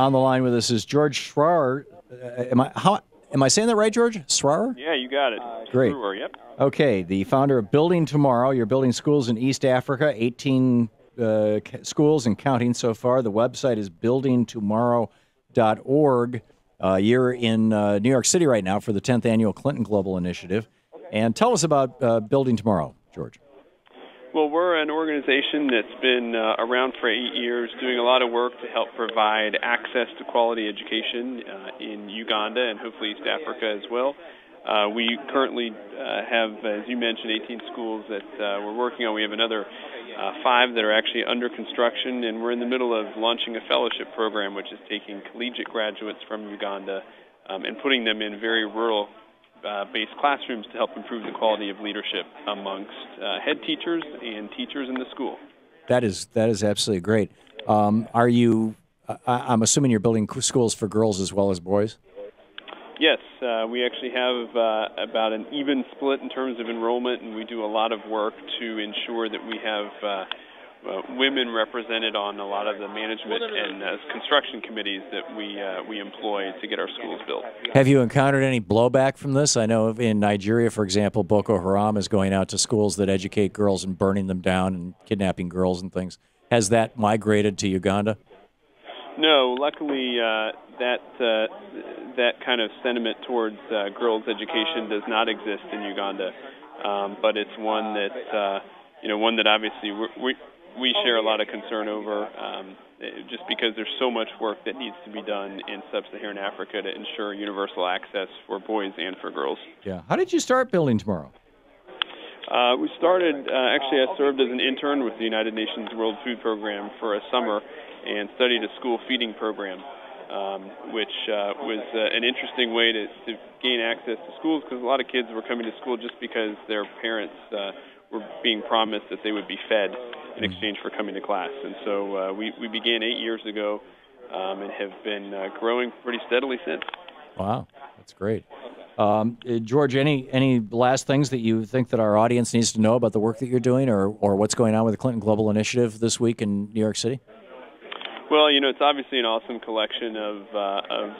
on the line with us is George Schraer. Am I saying that right, George? Schraer? Yeah, you got it. Great. Thru, yep. Okay, the founder of Building Tomorrow. You're building schools in East Africa, 18 schools and counting so far. The website is buildingtomorrow.org. You're in New York City right now for the 10th Annual Clinton Global Initiative. And tell us about Building Tomorrow, George. Well, we're an organization that's been around for 8 years, doing a lot of work to help provide access to quality education in Uganda and hopefully East Africa as well. We currently have, as you mentioned, 18 schools that we're working on. We have another 5 that are actually under construction, and we're in the middle of launching a fellowship program, which is taking collegiate graduates from Uganda and putting them in very rural-based classrooms to help improve the quality of leadership amongst head teachers and teachers in the school. That is absolutely great. I'm assuming you're building schools for girls as well as boys? Yes, we actually have about an even split in terms of enrollment, and we do a lot of work to ensure that we have women represented on a lot of the management and construction committees that we employ to get our schools built. Have you encountered any blowback from this? I know in Nigeria, for example, Boko Haram is going out to schools that educate girls and burning them down and kidnapping girls and things. Has that migrated to Uganda? No, luckily that kind of sentiment towards girls' education does not exist in Uganda, but it's one that one that obviously we share a lot of concern over, just because there's so much work that needs to be done in sub-Saharan Africa to ensure universal access for boys and for girls. Yeah. How did you start Building Tomorrow? We started, actually I served as an intern with the United Nations World Food Program for a summer and studied a school feeding program, which was an interesting way to gain access to schools, because a lot of kids were coming to school just because their parents were being promised that they would be fed in exchange for coming to class. And so we began 8 years ago and have been growing pretty steadily since. Wow, that's great. George, any last things that you think that our audience needs to know about the work that you're doing or what's going on with the Clinton Global Initiative this week in New York City? Well, it's obviously an awesome collection of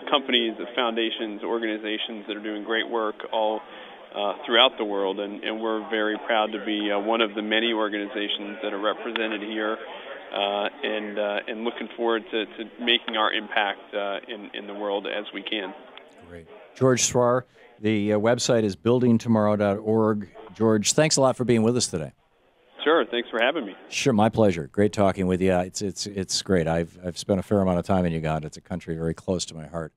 companies, of foundations, organizations that are doing great work all throughout the world, and we're very proud to be one of the many organizations that are represented here, and looking forward to making our impact in the world as we can. Great. George Schraer, the website is buildingtomorrow.org. George, thanks a lot for being with us today. Sure, thanks for having me. Sure, my pleasure. Great talking with you. It's great. I've spent a fair amount of time in Uganda. It's a country very close to my heart.